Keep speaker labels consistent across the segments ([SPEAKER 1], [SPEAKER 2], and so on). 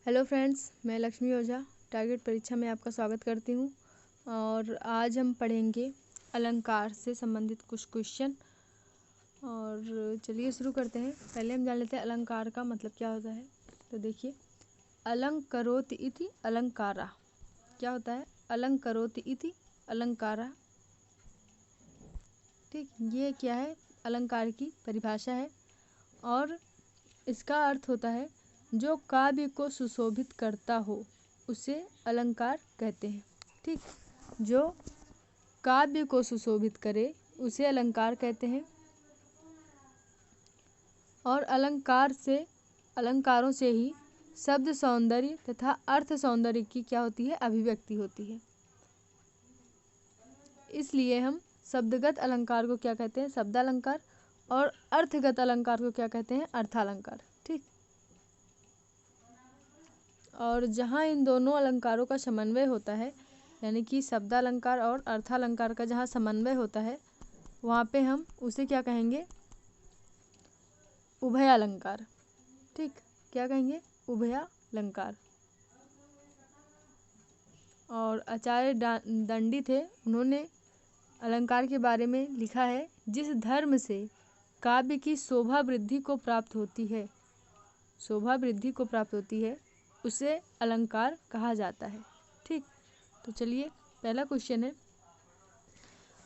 [SPEAKER 1] Hello friends, मैं लक्ष्मी ओझा target परीक्षा में आपका स्वागत करती हूँ। और आज हम पढ़ेंगे अलंकार से संबंधित कुछ क्वेश्चन। और चलिए शुरू करते हैं। पहले हम जान लेते हैं अलंकार का मतलब क्या होता है। तो देखिए, अलंकरोति इति अलंकारा। क्या होता है? अलंकरोति इति अलंकारा। ठीक, ये क्या है? अलंकार की परिभाषा है और इसका अर्थ होता है जो काव्य को सुशोभित करता हो उसे अलंकार कहते हैं। ठीक, जो काव्य को सुशोभित करे उसे अलंकार कहते हैं। और अलंकारों से ही शब्द सौंदर्य तथा अर्थ सौंदर्य की क्या होती है? अभिव्यक्ति होती है। इसलिए हम शब्दगत अलंकार को क्या कहते हैं? शब्दालंकार। और अर्थगत अलंकार को क्या कहते हैं? अर्थालंकार। ठीक, और जहाँ इन दोनों अलंकारों का समन्वय होता है, यानी कि शब्दालंकार और अर्थालंकार का जहाँ समन्वय होता है, वहाँ पे हम उसे क्या कहेंगे? उभयालंकार। ठीक, क्या कहेंगे? उभयालंकार। और आचार्य दंडी थे, उन्होंने अलंकार के बारे में लिखा है, जिस धर्म से काव्य की शोभा वृद्धि को प्राप्त होती है, शोभा वृद्धि को प्राप्त होती है, उसे अलंकार कहा जाता है। ठीक, तो चलिए पहला क्वेश्चन है,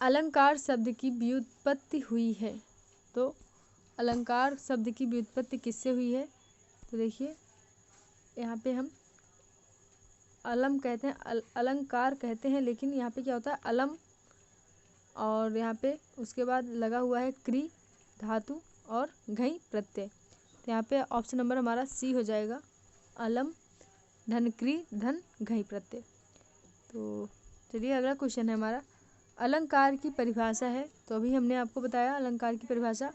[SPEAKER 1] अलंकार शब्द की व्युत्पत्ति हुई है। तो अलंकार शब्द की व्युत्पत्ति किससे हुई है? तो देखिए, यहाँ पे हम अलम कहते हैं, अलंकार कहते हैं, लेकिन यहाँ पे क्या होता है? अलम, और यहाँ पे उसके बाद लगा हुआ है क्री धातु और घई प्रत्यय। तो यहाँ पे ऑप्शन नंबर हमारा सी हो जाएगा, अलम धन क्री धन घई प्रत्यय। तो चलिए अगला क्वेश्चन है हमारा, अलंकार की परिभाषा है। तो अभी हमने आपको बताया अलंकार की परिभाषा,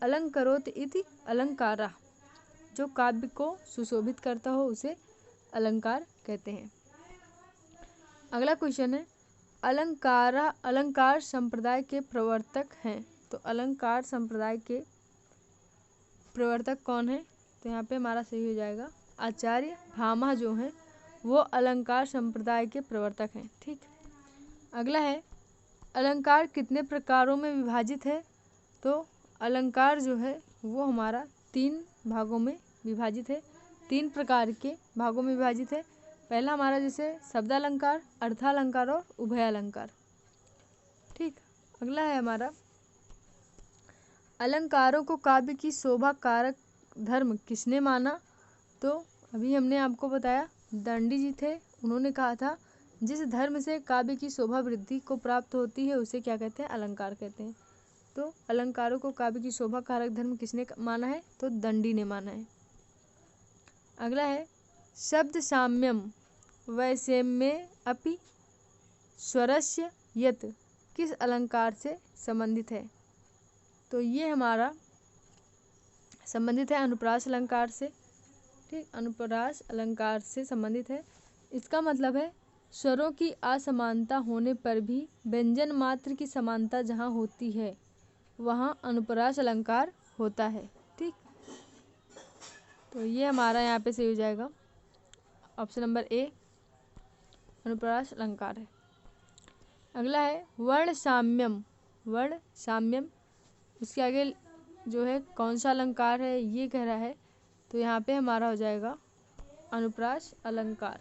[SPEAKER 1] अलंकरोत इति अलंकारा। जो काव्य को सुशोभित करता हो उसे अलंकार कहते हैं। अगला क्वेश्चन है, अलंकार संप्रदाय के प्रवर्तक हैं। तो अलंकार संप्रदाय के प्रवर्तक कौन है? तो यहाँ पे हमारा सही हो जाएगा, आचार्य भामा जो हैं वो अलंकार संप्रदाय के प्रवर्तक हैं। ठीक, अगला है, अलंकार कितने प्रकारों में विभाजित है? तो अलंकार जो है वो हमारा 3 भागों में विभाजित है, 3 प्रकार के भागों में विभाजित है। पहला हमारा जैसे शब्दालंकार, अर्थालंकार और उभयालंकार। ठीक, अगला है हमारा, अलंकारों को काव्य की शोभा कारक धर्म किसने माना? तो अभी हमने आपको बताया, दंडी जी थे, उन्होंने कहा था जिस धर्म से काव्य की शोभा वृद्धि को प्राप्त होती है उसे क्या कहते हैं? अलंकार कहते हैं। तो अलंकारों को काव्य की शोभा कारक धर्म किसने माना है? तो दंडी ने माना है। अगला है, शब्द साम्यम वैषम्ये अपि स्वरस्य यत् किस अलंकार से संबंधित है? तो ये हमारा संबंधित है अनुप्रास अलंकार से। ठीक, अनुप्रास अलंकार से संबंधित है। इसका मतलब है स्वरों की असमानता होने पर भी व्यंजन मात्र की समानता जहाँ होती है वहाँ अनुप्रास अलंकार होता है। ठीक, तो ये हमारा यहाँ पे सही हो जाएगा, ऑप्शन नंबर ए अनुप्रास अलंकार है। अगला है, वर्ण साम्यम। वर्ण साम्यम, उसके आगे जो है कौन सा अलंकार है ये कह रहा है, तो यहाँ पे हमारा हो जाएगा अनुप्रास अलंकार।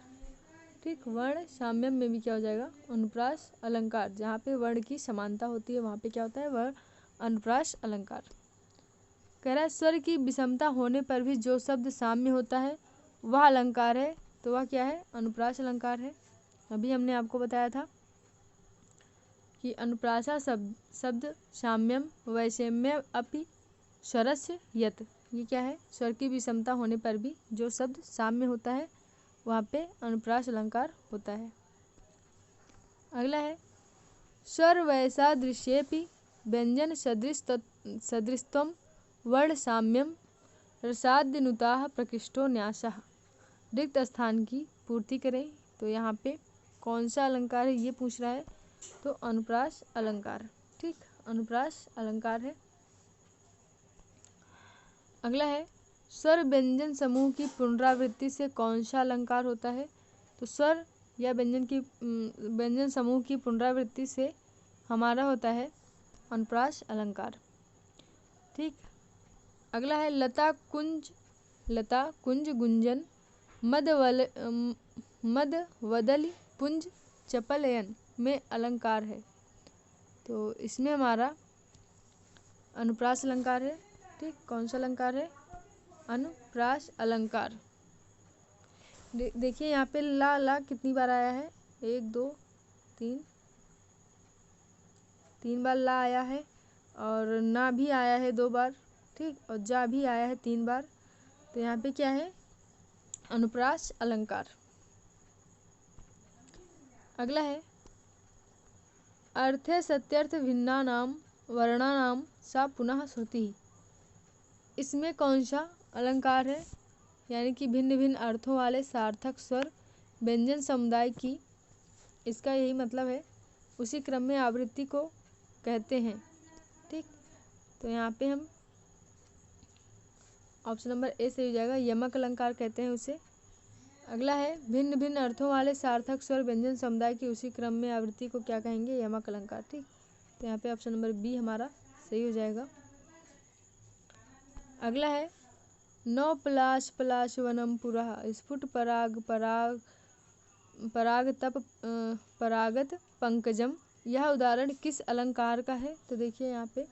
[SPEAKER 1] ठीक, वर्ण साम्यम में भी क्या हो जाएगा? अनुप्रास अलंकार। जहाँ पे वर्ण की समानता होती है वहाँ पे क्या होता है? वह अनुप्रास अलंकार। कह रहा है, स्वर की विषमता होने पर भी जो शब्द साम्य होता है वह अलंकार है। तो वह क्या है? अनुप्रास अलंकार है। अभी हमने आपको बताया था कि अनुप्रासा शब्द साम्यम वैषम्य अपि स्वरस्य यत्, ये क्या है? स्वर की विषमता होने पर भी जो शब्द साम्य होता है वहाँ पे अनुप्रास अलंकार होता है। अगला है, स्वर वैसादृश्येपि व्यंजन सदृशत्वं वर्ण साम्यम रसाद्यनुताः प्रकृष्टो न्यासः। रिक्त स्थान की पूर्ति करें। तो यहाँ पे कौन सा अलंकार है ये पूछ रहा है, तो अनुप्रास अलंकार। ठीक, अनुप्रास अलंकार है। अगला है, स्वर व्यंजन समूह की पुनरावृत्ति से कौन सा अलंकार होता है? तो स्वर या व्यंजन समूह की पुनरावृत्ति से हमारा होता है अनुप्रास अलंकार। ठीक। अगला है लता कुंज गुंजन मद वदल पुंज चपलयन में अलंकार है। तो इसमें हमारा अनुप्रास अलंकार है। ठीक। कौन सा अलंकार है? अनुप्रास अलंकार। देखिए यहाँ पे ला कितनी बार आया है? 1 2 3 बार ला आया है, और ना भी आया है 2 बार। ठीक। और जा भी आया है 3 बार। तो यहाँ पे क्या है? अनुप्रास अलंकार। अगला है अर्थे सत्यर्थ भिन्नानाम वर्णानाम सा पुनः श्रुति। इसमें कौन सा अलंकार है? यानी कि भिन्न भिन्न अर्थों वाले सार्थक स्वर व्यंजन समुदाय की, इसका यही मतलब है, उसी क्रम में आवृत्ति को कहते हैं। ठीक। तो यहाँ पे हम ऑप्शन नंबर ए से हो जाएगा, यमक अलंकार कहते हैं उसे। अगला है भिन्न भिन्न अर्थों वाले सार्थक स्वर व्यंजन समुदाय की उसी क्रम में आवृत्ति को क्या कहेंगे? यमक अलंकार। ठीक। तो यहाँ पे ऑप्शन नंबर बी हमारा सही हो जाएगा। अगला है नौ पलाश पलाश वनम पुरः स्फुट परागत पंकजम। यह उदाहरण किस अलंकार का है? तो देखिए यहाँ पे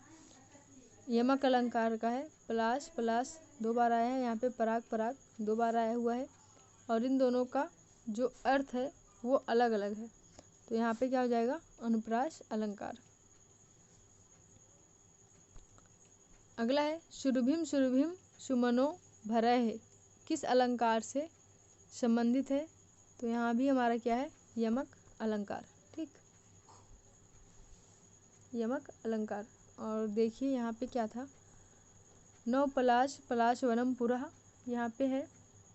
[SPEAKER 1] यमक अलंकार का है। पलाश पलाश 2 बार आया है, यहाँ पे पराग पराग 2 बार आया हुआ है, और इन दोनों का जो अर्थ है वो अलग अलग है। तो यहाँ पे क्या हो जाएगा? अनुप्रास अलंकार। अगला है सुरभिम सुमनो भरय है, किस अलंकार से संबंधित है? तो यहाँ भी हमारा क्या है? यमक अलंकार। ठीक। यमक अलंकार। और देखिए यहाँ पे क्या था? नौ पलाश पलाश वनम पुरः, यहाँ पे है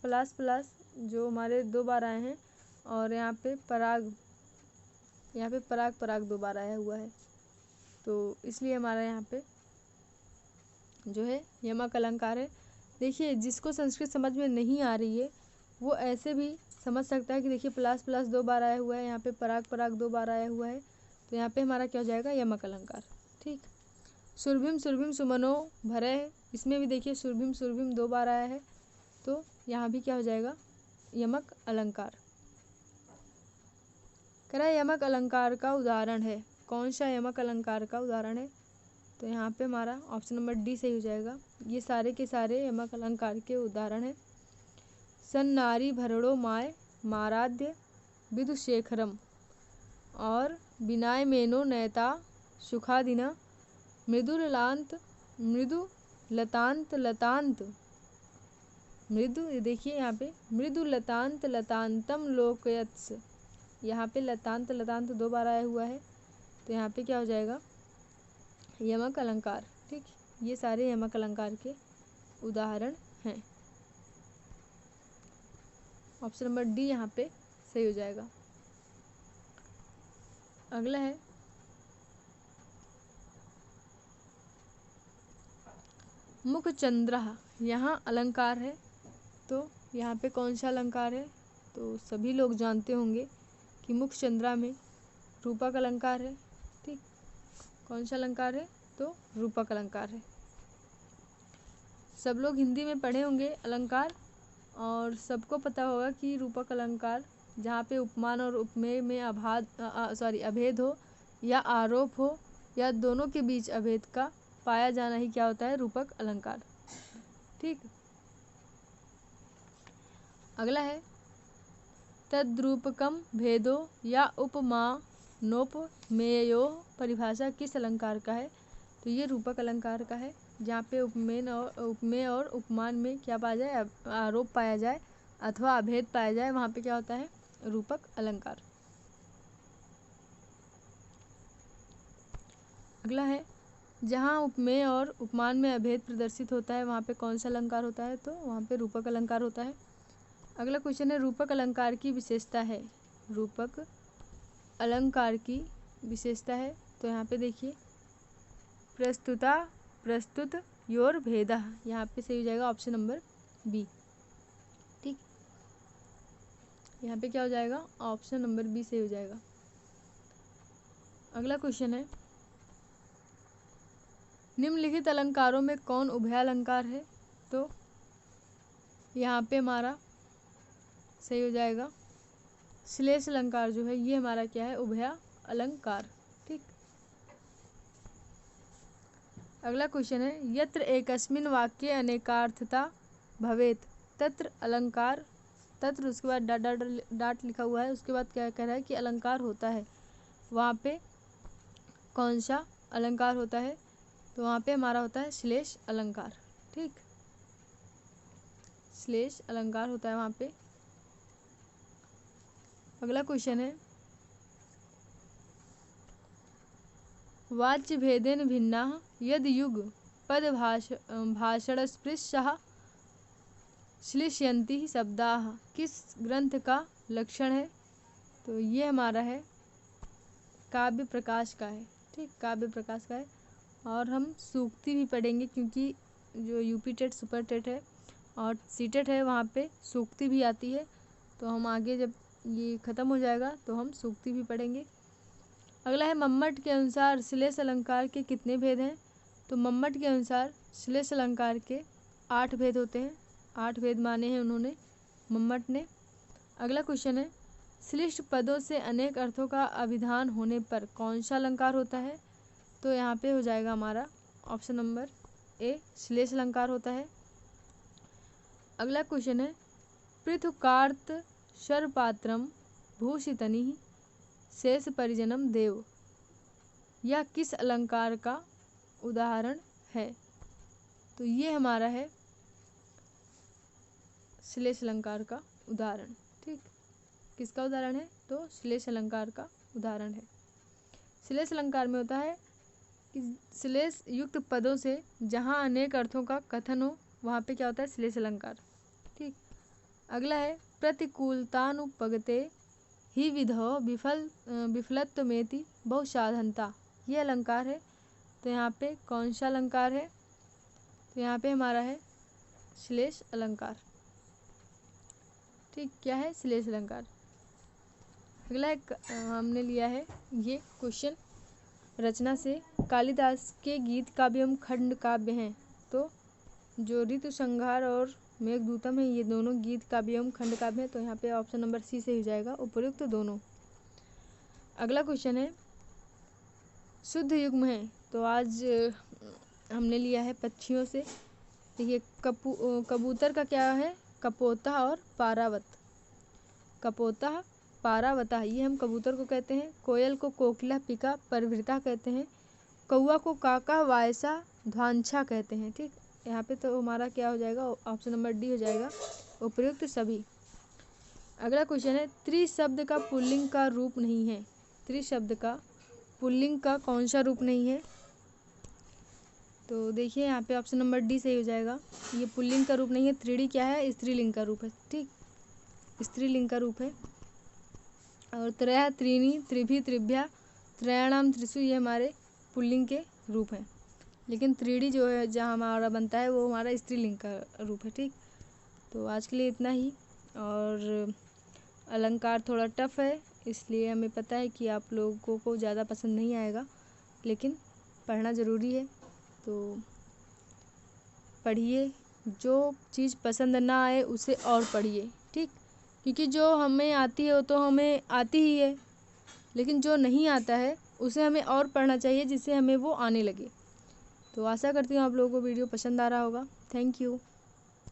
[SPEAKER 1] पलाश पलाश जो हमारे 2 बार आए हैं, और यहाँ पे पराग पराग 2 बार आया हुआ है। तो इसलिए हमारा यहाँ पे जो है यमक अलंकार है। देखिए जिसको संस्कृत समझ में नहीं आ रही है वो ऐसे भी समझ सकता है कि देखिए प्लस प्लस 2 बार आया हुआ है, यहाँ पे पराग पराग 2 बार आया हुआ है, तो यहाँ पे हमारा क्या हो जाएगा? यमक अलंकार। ठीक। सुरभिम सुमनो भरे है, इसमें भी देखिए सुरभिम 2 बार आया है, तो यहाँ भी क्या हो जाएगा? यमक अलंकार। कह रहा है यमक अलंकार का उदाहरण है। कौन सा यमक अलंकार का उदाहरण है? तो यहाँ पे हमारा ऑप्शन नंबर डी सही हो जाएगा। ये सारे के सारे यमक अलंकार के उदाहरण है। सन्नारी भरड़ो माय माराध्य विदुशेखरम और बिनाय मेनो नयता सुखादिना मृदु देखिए यहाँ पे मृदु लतांतम लोकयत्स, यहाँ पे लतांत 2 बार आया हुआ है, तो यहाँ पे क्या हो जाएगा? यमक अलंकार। ठीक। ये सारे यमक अलंकार के उदाहरण हैं। ऑप्शन नंबर डी यहाँ पे सही हो जाएगा। अगला है मुख चंद्रा, यहाँ अलंकार है, तो यहाँ पे कौन सा अलंकार है? तो सभी लोग जानते होंगे कि मुख चंद्रा में रूपक अलंकार है। ठीक। कौन सा अलंकार है? तो रूपक अलंकार है। सब लोग हिंदी में पढ़े होंगे अलंकार, और सबको पता होगा कि रूपक अलंकार जहाँ पे उपमान और उपमेय में अभेद हो या आरोप हो या दोनों के बीच अभेद का पाया जाना ही क्या होता है? रूपक अलंकार। ठीक। अगला है तद्रूपकम भेदो या उपमानोपमेयो परिभाषा किस अलंकार का है? तो ये रूपक अलंकार का है, जहाँ पे उपमेय और उपमान में क्या पाया जाए? आरोप पाया जाए अथवा अभेद पाया जाए, वहाँ पे क्या होता है? रूपक अलंकार। अगला है जहाँ उपमेय और उपमान में अभेद प्रदर्शित होता है, वहाँ पे कौन सा अलंकार होता है? तो वहाँ पे रूपक अलंकार होता है। अगला क्वेश्चन है रूपक अलंकार की विशेषता है। रूपक अलंकार की विशेषता है, तो यहाँ पे देखिए प्रस्तुत योर भेदा, यहाँ पे सही हो जाएगा ऑप्शन नंबर बी। ठीक, यहाँ पे क्या हो जाएगा, ऑप्शन नंबर बी सही हो जाएगा। अगला क्वेश्चन है, निम्नलिखित अलंकारों में कौन उभयालंकार है? तो यहाँ पे हमारा सही हो जाएगा श्लेष अलंकार जो है ये हमारा क्या है, उभया अलंकार। ठीक, अगला क्वेश्चन है, यत्र एकस्मिन् वाक्ये अनेकार्थता भवेत तत्र अलंकार, तत्र उसके बाद डॉट डॉट डॉट लिखा हुआ है, उसके बाद क्या कह रहा है कि अलंकार होता है, वहाँ पे कौन सा अलंकार होता है? तो वहाँ पे हमारा होता है श्लेष अलंकार। ठीक, श्लेष अलंकार होता है वहाँ पे। अगला क्वेश्चन है, वाच्य भेदेन भिन्नाः यद युग पद भाषणस्पृशः श्लिष्यन्ति शब्दाः किस ग्रंथ का लक्षण है? तो ये हमारा है काव्य प्रकाश का है। ठीक, काव्य प्रकाश का है। और हम सूक्ति भी पढ़ेंगे क्योंकि जो यूपी टेट, सुपर टेट है और सी टेट है वहाँ पे सूक्ति भी आती है, तो हम आगे जब ये ख़त्म हो जाएगा तो हम सूक्ति भी पढ़ेंगे। अगला है, मम्मट के अनुसार श्लेष अलंकार के कितने भेद हैं? तो मम्मट के अनुसार श्लेष अलंकार के 8 भेद होते हैं। 8 भेद माने हैं उन्होंने, मम्मट ने। अगला क्वेश्चन है, श्लिष्ट पदों से अनेक अर्थों का अभिधान होने पर कौन सा अलंकार होता है? तो यहाँ पे हो जाएगा हमारा ऑप्शन नंबर ए, श्लेष अलंकार होता है। अगला क्वेश्चन है, पृथुकार्त शरपात्रम भूषितनि शेष परिजनम देव, यह किस अलंकार का उदाहरण है? तो ये हमारा है श्लेष अलंकार का उदाहरण। ठीक, किसका उदाहरण है? तो श्लेष अलंकार का उदाहरण है। श्लेष अलंकार में होता है कि श्लेष युक्त पदों से जहाँ अनेक अर्थों का कथन हो वहाँ पे क्या होता है, श्लेष अलंकार। ठीक, अगला है, प्रतिकूलतानुपगते ही विधो विफलत्वमेति बहुसाधनता, ये अलंकार है। तो यहाँ पे कौन सा अलंकार है? तो यहाँ पे हमारा है श्लेष अलंकार। ठीक, क्या है, श्लेष अलंकार। अगला एक हमने लिया है ये क्वेश्चन रचना से, कालिदास के गीत काव्य एवं खंड काव्य हैं। तो जो ऋतु संहार और मेघदूतम है ये दोनों गीत काव्य एवं खंड काव्य हैं। तो यहाँ पे ऑप्शन नंबर सी से हो जाएगा, उपयुक्त दोनों। अगला क्वेश्चन है, शुद्ध युग्म है। तो आज हमने लिया है पक्षियों से। देखिए, कबूतर का क्या है, कपोता और पारावत। कपोता पारावता, ये हम कबूतर को कहते हैं। कोयल को कोकिला पिका परभृता कहते हैं। कौआ को काका वायसा ध्वांछा कहते हैं। ठीक, यहाँ पे तो हमारा क्या हो जाएगा, ऑप्शन नंबर डी हो जाएगा, उपयुक्त सभी। अगला क्वेश्चन है, त्रिशब्द का पुल्लिंग का रूप नहीं है। त्रिशब्द का पुल्लिंग का कौन सा रूप नहीं है? तो देखिए यहाँ पे ऑप्शन नंबर डी सही हो जाएगा, ये पुल्लिंग का रूप नहीं है। त्रिड़ी क्या है, स्त्रीलिंग का रूप है। ठीक, स्त्रीलिंग का रूप है। और त्रयः त्रीणि त्रिभि त्रिभ्या त्रयाणाम त्रिषु, ये हमारे पुल्लिंग के रूप हैं। लेकिन त्रिड़ी जो है जहाँ हमारा बनता है वो हमारा स्त्रीलिंग का रूप है। ठीक, तो आज के लिए इतना ही। और अलंकार थोड़ा टफ है, इसलिए हमें पता है कि आप लोगों को ज़्यादा पसंद नहीं आएगा, लेकिन पढ़ना ज़रूरी है। तो पढ़िए, जो चीज़ पसंद ना आए उसे और पढ़िए। ठीक, क्योंकि जो हमें आती है वो तो हमें आती ही है, लेकिन जो नहीं आता है उसे हमें और पढ़ना चाहिए जिससे हमें वो आने लगे। तो आशा करती हूँ आप लोगों को वीडियो पसंद आ रहा होगा। Thank you.